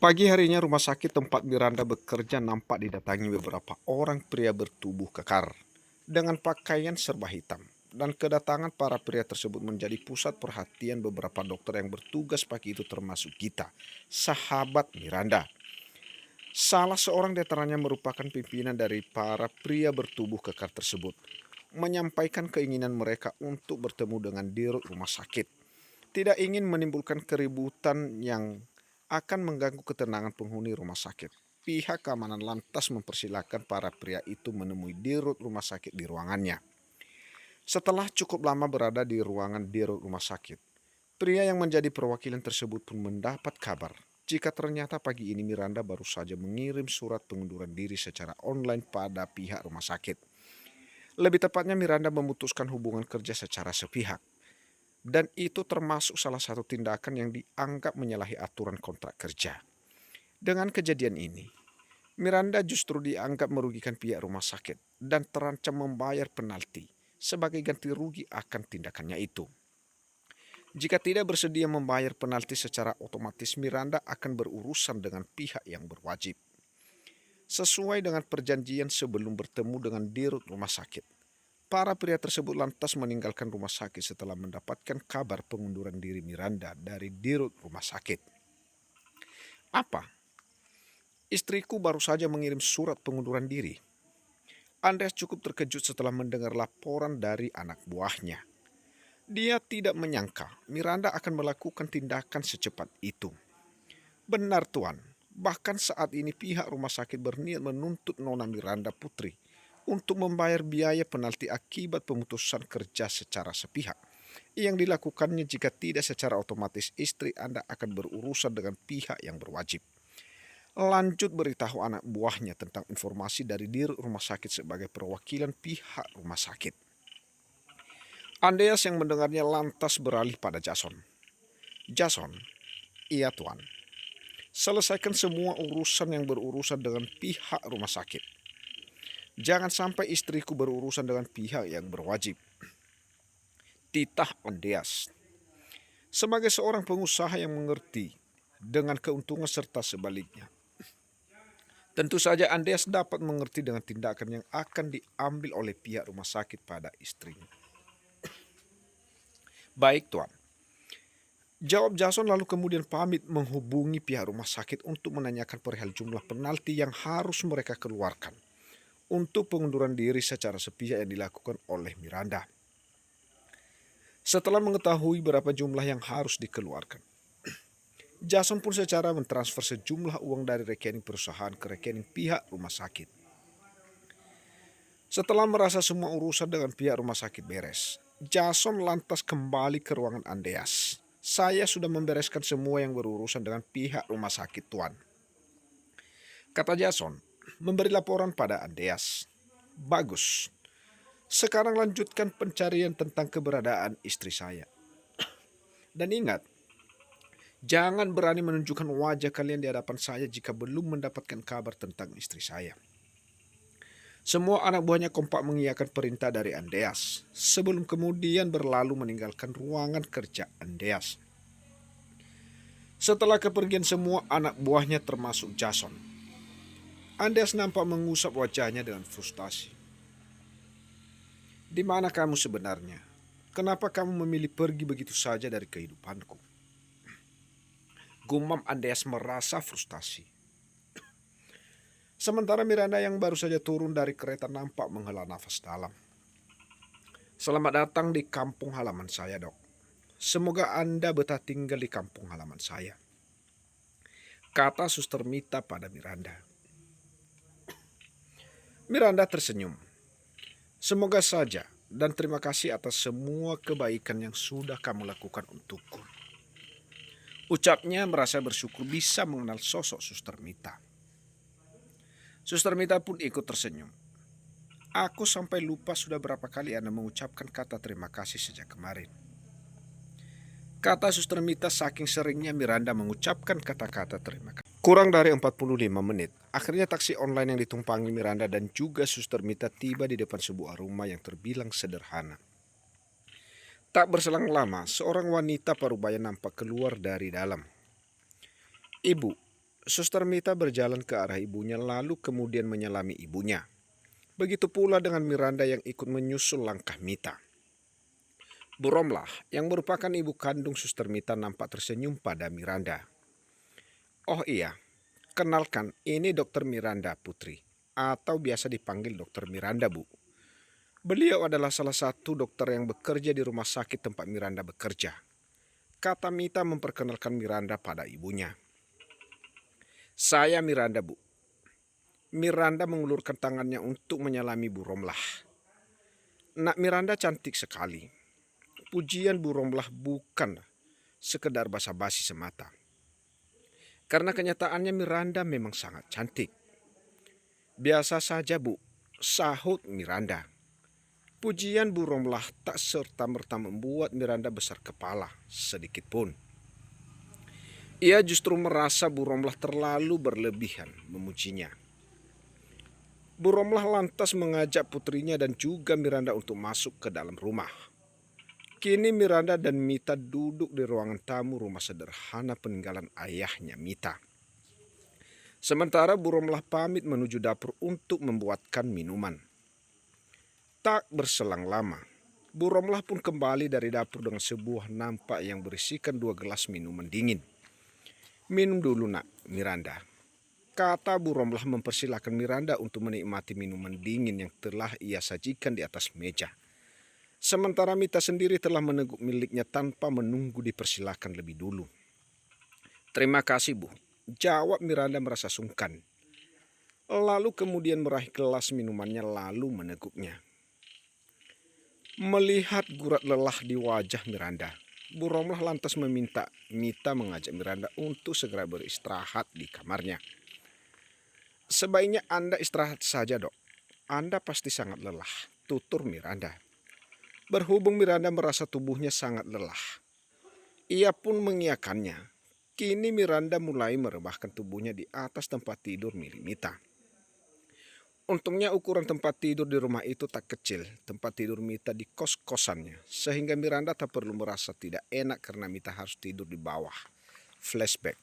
Pagi harinya rumah sakit tempat Miranda bekerja nampak didatangi beberapa orang pria bertubuh kekar dengan pakaian serba hitam. Dan kedatangan para pria tersebut menjadi pusat perhatian beberapa dokter yang bertugas pagi itu termasuk kita, sahabat Miranda. Salah seorang di antaranya merupakan pimpinan dari para pria bertubuh kekar tersebut, menyampaikan keinginan mereka untuk bertemu dengan dirut rumah sakit. Tidak ingin menimbulkan keributan yang akan mengganggu ketenangan penghuni rumah sakit. Pihak keamanan lantas mempersilahkan para pria itu menemui dirut rumah sakit di ruangannya. Setelah cukup lama berada di ruangan dirut rumah sakit, pria yang menjadi perwakilan tersebut pun mendapat kabar jika ternyata pagi ini Miranda baru saja mengirim surat pengunduran diri secara online pada pihak rumah sakit. Lebih tepatnya Miranda memutuskan hubungan kerja secara sepihak. Dan itu termasuk salah satu tindakan yang dianggap menyalahi aturan kontrak kerja. Dengan kejadian ini, Miranda justru dianggap merugikan pihak rumah sakit dan terancam membayar penalti sebagai ganti rugi akan tindakannya itu. Jika tidak bersedia membayar penalti secara otomatis, Miranda akan berurusan dengan pihak yang berwajib. Sesuai dengan perjanjian sebelum bertemu dengan dirut rumah sakit, para pria tersebut lantas meninggalkan rumah sakit setelah mendapatkan kabar pengunduran diri Miranda dari dirut rumah sakit. Apa? Istriku baru saja mengirim surat pengunduran diri. Andreas cukup terkejut setelah mendengar laporan dari anak buahnya. Dia tidak menyangka Miranda akan melakukan tindakan secepat itu. Benar Tuan, bahkan saat ini pihak rumah sakit berniat menuntut Nona Miranda Putri untuk membayar biaya penalti akibat pemutusan kerja secara sepihak yang dilakukannya jika tidak secara otomatis istri Anda akan berurusan dengan pihak yang berwajib. Lanjut beritahu anak buahnya tentang informasi dari dirut rumah sakit sebagai perwakilan pihak rumah sakit. Andreas yang mendengarnya lantas beralih pada Jason. Jason, iya tuan. Selesaikan semua urusan yang berurusan dengan pihak rumah sakit. Jangan sampai istriku berurusan dengan pihak yang berwajib. Titah Andreas. Sebagai seorang pengusaha yang mengerti dengan keuntungan serta sebaliknya, tentu saja Andreas dapat mengerti dengan tindakan yang akan diambil oleh pihak rumah sakit pada istrinya. Baik tuan, jawab Jason lalu kemudian pamit menghubungi pihak rumah sakit untuk menanyakan perihal jumlah penalti yang harus mereka keluarkan untuk pengunduran diri secara sepihak yang dilakukan oleh Miranda. Setelah mengetahui berapa jumlah yang harus dikeluarkan, Jason pun secara mentransfer sejumlah uang dari rekening perusahaan ke rekening pihak rumah sakit. Setelah merasa semua urusan dengan pihak rumah sakit beres, Jason lantas kembali ke ruangan Andreas. Saya sudah membereskan semua yang berurusan dengan pihak rumah sakit, Tuan. Kata Jason, memberi laporan pada Andreas. Bagus. Sekarang lanjutkan pencarian tentang keberadaan istri saya. Dan ingat, jangan berani menunjukkan wajah kalian di hadapan saya jika belum mendapatkan kabar tentang istri saya. Semua anak buahnya kompak mengiyakan perintah dari Andreas sebelum kemudian berlalu meninggalkan ruangan kerja Andreas. Setelah kepergian semua anak buahnya termasuk Jason, Andreas nampak mengusap wajahnya dengan frustasi. Di mana kamu sebenarnya? Kenapa kamu memilih pergi begitu saja dari kehidupanku? Gumam Andreas merasa frustasi. Sementara Miranda yang baru saja turun dari kereta nampak menghela nafas dalam. Selamat datang di kampung halaman saya, Dok. Semoga Anda betah tinggal di kampung halaman saya, kata Suster Mita pada Miranda. Miranda tersenyum. Semoga saja dan terima kasih atas semua kebaikan yang sudah kamu lakukan untukku. Ucapnya merasa bersyukur bisa mengenal sosok Suster Mita. Suster Mita pun ikut tersenyum. Aku sampai lupa sudah berapa kali Anda mengucapkan kata terima kasih sejak kemarin, kata Suster Mita saking seringnya Miranda mengucapkan kata-kata terima kasih. Kurang dari 45 menit, akhirnya taksi online yang ditumpangi Miranda dan juga Suster Mita tiba di depan sebuah rumah yang terbilang sederhana. Tak berselang lama, seorang wanita parubaya nampak keluar dari dalam. Ibu, Suster Mita berjalan ke arah ibunya lalu kemudian menyelami ibunya. Begitu pula dengan Miranda yang ikut menyusul langkah Mita. Bu Romlah, yang merupakan ibu kandung Suster Mita, nampak tersenyum pada Miranda. "Oh iya, kenalkan, ini Dokter Miranda Putri, atau biasa dipanggil Dokter Miranda, Bu. Beliau adalah salah satu dokter yang bekerja di rumah sakit tempat Miranda bekerja," kata Mita memperkenalkan Miranda pada ibunya. "Saya Miranda, Bu." Miranda mengulurkan tangannya untuk menyalami Bu Romlah. "Nak Miranda cantik sekali." Pujian Bu Romlah bukan sekedar basa-basi semata. Karena kenyataannya Miranda memang sangat cantik. "Biasa saja, Bu," sahut Miranda. Pujian Bu Romlah tak serta-merta membuat Miranda besar kepala sedikit pun. Ia justru merasa Bu Romlah terlalu berlebihan memujinya. Bu Romlah lantas mengajak putrinya dan juga Miranda untuk masuk ke dalam rumah. Kini Miranda dan Mita duduk di ruangan tamu rumah sederhana peninggalan ayahnya Mita. Sementara Bu Romlah pamit menuju dapur untuk membuatkan minuman. Tak berselang lama, Bu Romlah pun kembali dari dapur dengan sebuah nampak yang berisikan 2 gelas minuman dingin. "Minum dulu, Nak Miranda," kata Bu Romlah mempersilahkan Miranda untuk menikmati minuman dingin yang telah ia sajikan di atas meja. Sementara Mita sendiri telah meneguk miliknya tanpa menunggu dipersilahkan lebih dulu. "Terima kasih, Bu," jawab Miranda merasa sungkan. Lalu kemudian meraih gelas minumannya lalu meneguknya. Melihat gurat lelah di wajah Miranda, Bu Romlah lantas meminta Mita mengajak Miranda untuk segera beristirahat di kamarnya. "Sebaiknya Anda istirahat saja, Dok. Anda pasti sangat lelah," tutur Miranda. Berhubung Miranda merasa tubuhnya sangat lelah, ia pun mengiyakannya. Kini Miranda mulai merebahkan tubuhnya di atas tempat tidur milik Mita. Untungnya ukuran tempat tidur di rumah itu tak kecil, tempat tidur Mita di kos-kosannya, sehingga Miranda tak perlu merasa tidak enak karena Mita harus tidur di bawah. Flashback.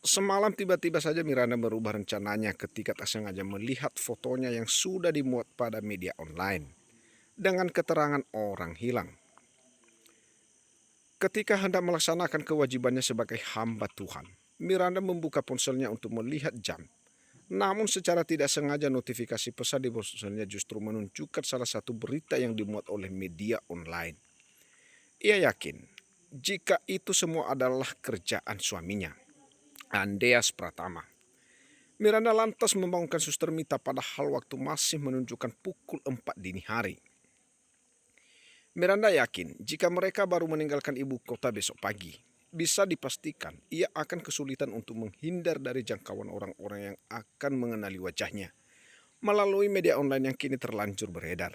Semalam tiba-tiba saja Miranda merubah rencananya ketika tak sengaja melihat fotonya yang sudah dimuat pada media online dengan keterangan orang hilang. Ketika hendak melaksanakan kewajibannya sebagai hamba Tuhan, Miranda membuka ponselnya untuk melihat jam. Namun secara tidak sengaja notifikasi pesan di ponselnya justru menunjukkan salah satu berita yang dimuat oleh media online. Ia yakin jika itu semua adalah kerjaan suaminya, Andreas Pratama. Miranda lantas membangunkan Suster Mita padahal waktu masih menunjukkan pukul 4 dini hari. Miranda yakin jika mereka baru meninggalkan ibu kota besok pagi, bisa dipastikan ia akan kesulitan untuk menghindar dari jangkauan orang-orang yang akan mengenali wajahnya melalui media online yang kini terlanjur beredar.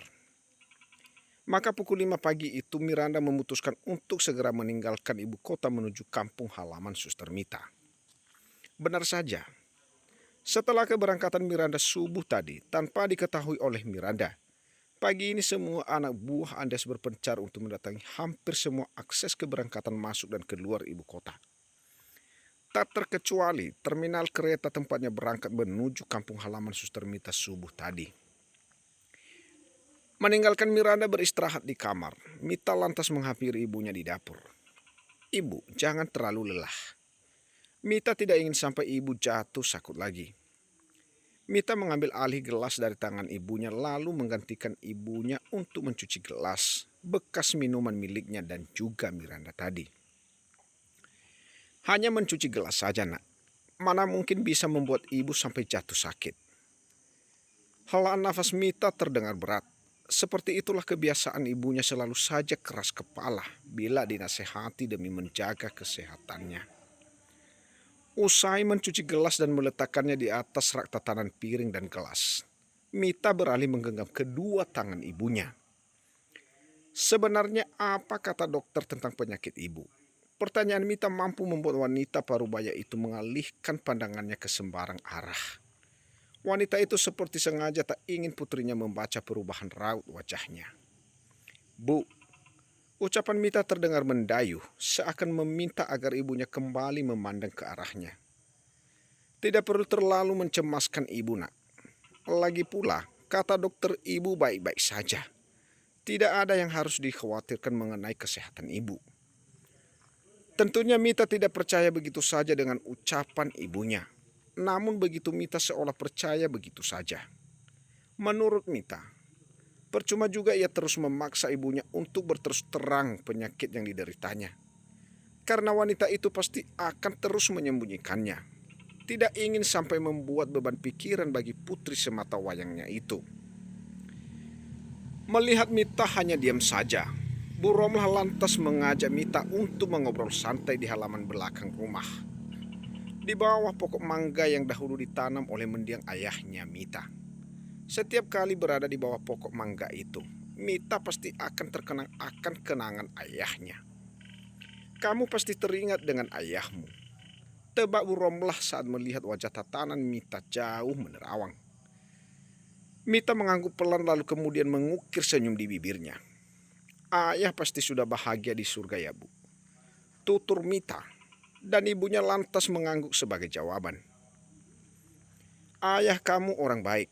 Maka pukul 5 pagi itu Miranda memutuskan untuk segera meninggalkan ibu kota menuju kampung halaman Suster Mita. Benar saja, setelah keberangkatan Miranda subuh tadi tanpa diketahui oleh Miranda, pagi ini semua anak buah Andes berpencar untuk mendatangi hampir semua akses keberangkatan masuk dan keluar ibu kota. Tak terkecuali terminal kereta tempatnya berangkat menuju kampung halaman Suster Mita subuh tadi. Meninggalkan Miranda beristirahat di kamar, Mita lantas menghampiri ibunya di dapur. "Ibu, jangan terlalu lelah." Mita tidak ingin sampai ibu jatuh sakit lagi. Mita mengambil alih gelas dari tangan ibunya lalu menggantikan ibunya untuk mencuci gelas bekas minuman miliknya dan juga Miranda tadi. "Hanya mencuci gelas saja, Nak. Mana mungkin bisa membuat ibu sampai jatuh sakit." Helaan nafas Mita terdengar berat. Seperti itulah kebiasaan ibunya selalu saja keras kepala bila dinasehati demi menjaga kesehatannya. Usai mencuci gelas dan meletakkannya di atas rak tatanan piring dan gelas, Mita beralih menggenggam kedua tangan ibunya. Sebenarnya apa kata dokter tentang penyakit ibu? Pertanyaan Mita mampu membuat wanita parubaya itu mengalihkan pandangannya ke sembarang arah. Wanita itu seperti sengaja tak ingin putrinya membaca perubahan raut wajahnya. "Bu," ucapan Mita terdengar mendayuh, seakan meminta agar ibunya kembali memandang ke arahnya. Tidak perlu terlalu mencemaskan ibu, nak. Lagi pula, kata dokter ibu baik-baik saja. Tidak ada yang harus dikhawatirkan mengenai kesehatan ibu. Tentunya Mita tidak percaya begitu saja dengan ucapan ibunya. Namun begitu Mita seolah percaya begitu saja. Menurut Mita, percuma juga ia terus memaksa ibunya untuk berterus terang penyakit yang dideritanya. Karena wanita itu pasti akan terus menyembunyikannya. Tidak ingin sampai membuat beban pikiran bagi putri semata wayangnya itu. Melihat Mita hanya diam saja, Bu Romlah lantas mengajak Mita untuk mengobrol santai di halaman belakang rumah. Di bawah pokok mangga yang dahulu ditanam oleh mendiang ayahnya Mita. Setiap kali berada di bawah pokok mangga itu, Mita pasti akan terkenang akan kenangan ayahnya. Kamu pasti teringat dengan ayahmu. Tebak Bu Romlah saat melihat wajah tatanan Mita jauh menerawang. Mita mengangguk pelan lalu kemudian mengukir senyum di bibirnya. Ayah pasti sudah bahagia di surga ya, Bu. Tutur Mita, dan ibunya lantas mengangguk sebagai jawaban. Ayah kamu orang baik.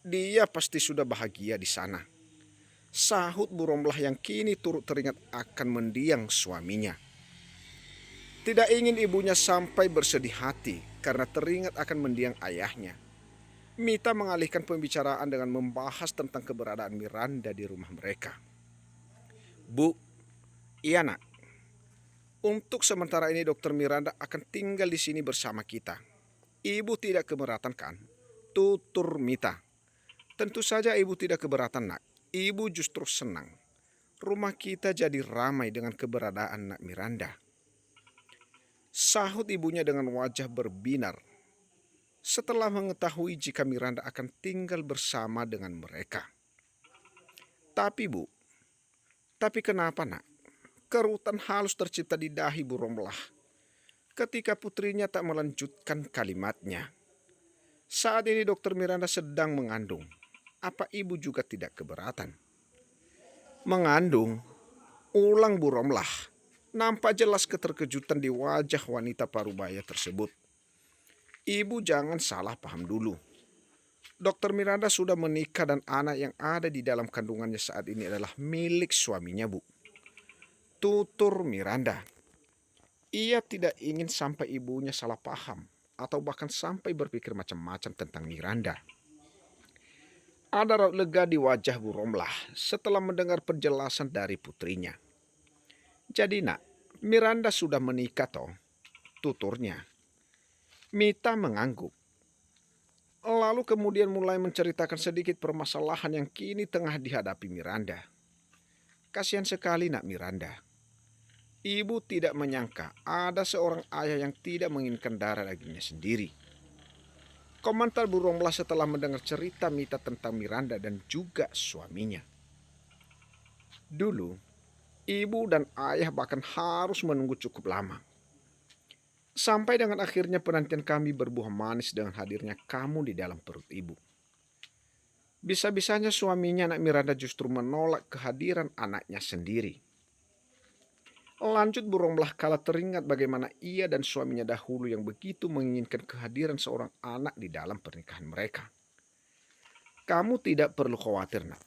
Dia pasti sudah bahagia di sana. Sahut Bu Romlah yang kini turut teringat akan mendiang suaminya. Tidak ingin ibunya sampai bersedih hati karena teringat akan mendiang ayahnya. Mita mengalihkan pembicaraan dengan membahas tentang keberadaan Miranda di rumah mereka. Bu, iya nak. Untuk sementara ini Dokter Miranda akan tinggal di sini bersama kita. Ibu tidak keberatan kan? Tutur Mita. Tentu saja ibu tidak keberatan nak. Ibu justru senang. Rumah kita jadi ramai dengan keberadaan nak Miranda. Sahut ibunya dengan wajah berbinar. Setelah mengetahui jika Miranda akan tinggal bersama dengan mereka. Tapi Bu, tapi kenapa nak? Kerutan halus tercipta di dahi Bu Romlah ketika putrinya tak melanjutkan kalimatnya. Saat ini Dokter Miranda sedang mengandung. Apa ibu juga tidak keberatan? Mengandung? Ulang Bu Romlah. Nampak jelas keterkejutan di wajah wanita parubaya tersebut. Ibu jangan salah paham dulu. Dokter Miranda sudah menikah dan anak yang ada di dalam kandungannya saat ini adalah milik suaminya, Bu. Tutur Miranda. Ia tidak ingin sampai ibunya salah paham atau bahkan sampai berpikir macam-macam tentang Miranda. Ada raut lega di wajah Bu Romlah setelah mendengar penjelasan dari putrinya. Jadi nak, Miranda sudah menikah toh? Tuturnya. Mita mengangguk. Lalu kemudian mulai menceritakan sedikit permasalahan yang kini tengah dihadapi Miranda. Kasihan sekali nak Miranda. Ibu tidak menyangka ada seorang ayah yang tidak menginginkan darah dagingnya sendiri. Komentar Bu Romlah setelah mendengar cerita Mita tentang Miranda dan juga suaminya. Dulu, ibu dan ayah bahkan harus menunggu cukup lama. Sampai dengan akhirnya penantian kami berbuah manis dengan hadirnya kamu di dalam perut ibu. Bisa-bisanya suaminya anak Miranda justru menolak kehadiran anaknya sendiri. Lanjut Bu Romlah kala teringat bagaimana ia dan suaminya dahulu yang begitu menginginkan kehadiran seorang anak di dalam pernikahan mereka. Kamu tidak perlu khawatir nak.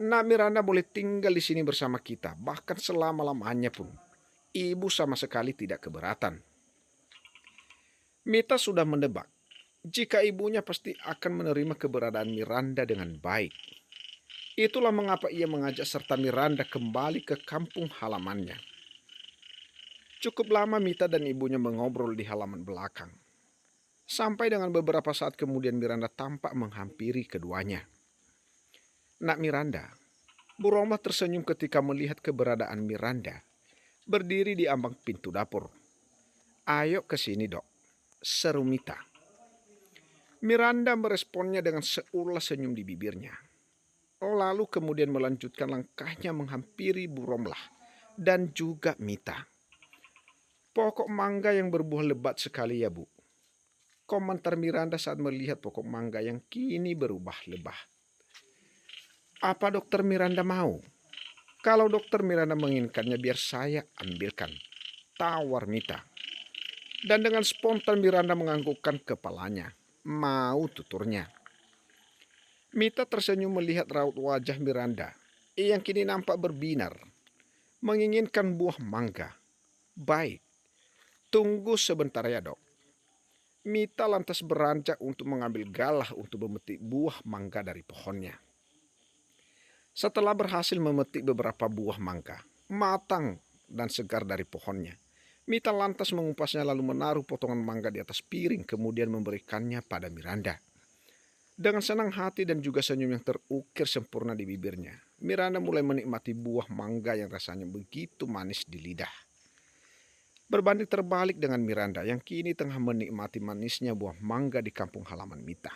Nak Miranda boleh tinggal di sini bersama kita, bahkan selama-lamanya pun. Ibu sama sekali tidak keberatan. Mita sudah menebak, jika ibunya pasti akan menerima keberadaan Miranda dengan baik. Itulah mengapa ia mengajak serta Miranda kembali ke kampung halamannya. Cukup lama Mita dan ibunya mengobrol di halaman belakang. Sampai dengan beberapa saat kemudian Miranda tampak menghampiri keduanya. Nak Miranda, Bu Romlah tersenyum ketika melihat keberadaan Miranda berdiri di ambang pintu dapur. Ayo ke sini dok, seru Mita. Miranda meresponnya dengan seulas senyum di bibirnya. Lalu kemudian melanjutkan langkahnya menghampiri Bu Romlah dan juga Mita. Pokok mangga yang berbuah lebat sekali ya Bu. Komentar Miranda saat melihat pokok mangga yang kini berubah lebat. Apa Dokter Miranda mau? Kalau Dokter Miranda menginginkannya biar saya ambilkan. Tawar Mita. Dan dengan spontan Miranda menganggukkan kepalanya, mau tuturnya. Mita tersenyum melihat raut wajah Miranda yang kini nampak berbinar, menginginkan buah mangga. Baik, tunggu sebentar ya dok. Mita lantas beranjak untuk mengambil galah untuk memetik buah mangga dari pohonnya. Setelah berhasil memetik beberapa buah mangga, matang dan segar dari pohonnya, Mita lantas mengupasnya lalu menaruh potongan mangga di atas piring kemudian memberikannya pada Miranda. Dengan senang hati dan juga senyum yang terukir sempurna di bibirnya, Miranda mulai menikmati buah mangga yang rasanya begitu manis di lidah. Berbanding terbalik dengan Miranda yang kini tengah menikmati manisnya buah mangga di kampung halaman Mita.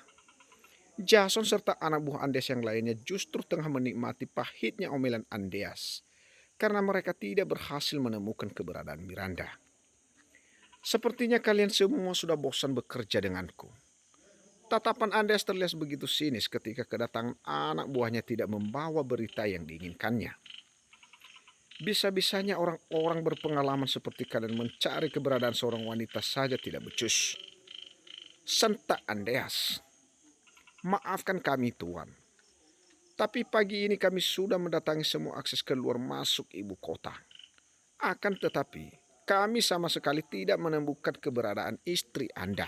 Jason serta anak buah Andes yang lainnya justru tengah menikmati pahitnya omelan Andeas karena mereka tidak berhasil menemukan keberadaan Miranda. Sepertinya kalian semua sudah bosan bekerja denganku. Tatapan Andes terlihat begitu sinis ketika kedatangan anak buahnya tidak membawa berita yang diinginkannya. Bisa-bisanya orang-orang berpengalaman seperti kalian mencari keberadaan seorang wanita saja tidak becus. Sentak Andeas. Maafkan kami Tuan. Tapi pagi ini kami sudah mendatangi semua akses keluar masuk ibu kota. Akan tetapi, kami sama sekali tidak menemukan keberadaan istri Anda.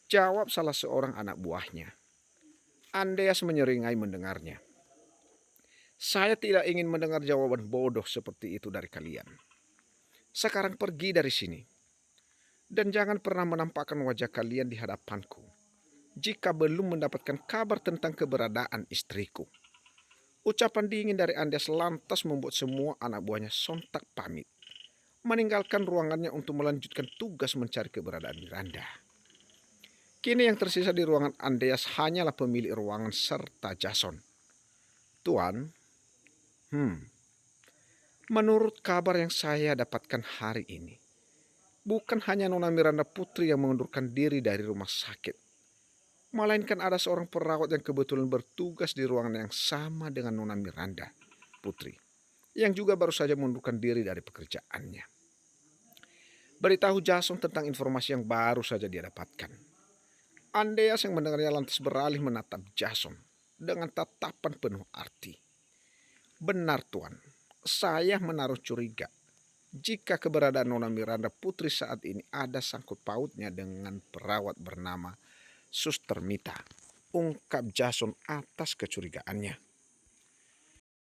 Jawab salah seorang anak buahnya. Andeas menyeringai mendengarnya. Saya tidak ingin mendengar jawaban bodoh seperti itu dari kalian. Sekarang pergi dari sini. Dan jangan pernah menampakkan wajah kalian di hadapanku jika belum mendapatkan kabar tentang keberadaan istriku. Ucapan dingin dari Andes lantas membuat semua anak buahnya sontak pamit, meninggalkan ruangannya untuk melanjutkan tugas mencari keberadaan Miranda. Kini yang tersisa di ruangan Andeas hanyalah pemilik ruangan serta Jason. Tuan, menurut kabar yang saya dapatkan hari ini, bukan hanya Nona Miranda Putri yang mengundurkan diri dari rumah sakit, melainkan ada seorang perawat yang kebetulan bertugas di ruangan yang sama dengan Nona Miranda Putri, yang juga baru saja mengundurkan diri dari pekerjaannya. Beritahu Jason tentang informasi yang baru saja dia dapatkan. Andeas yang mendengarnya lantas beralih menatap Jason dengan tatapan penuh arti. Benar Tuan, saya menaruh curiga jika keberadaan Nona Miranda Putri saat ini ada sangkut pautnya dengan perawat bernama Suster Mita, ungkap Jason atas kecurigaannya.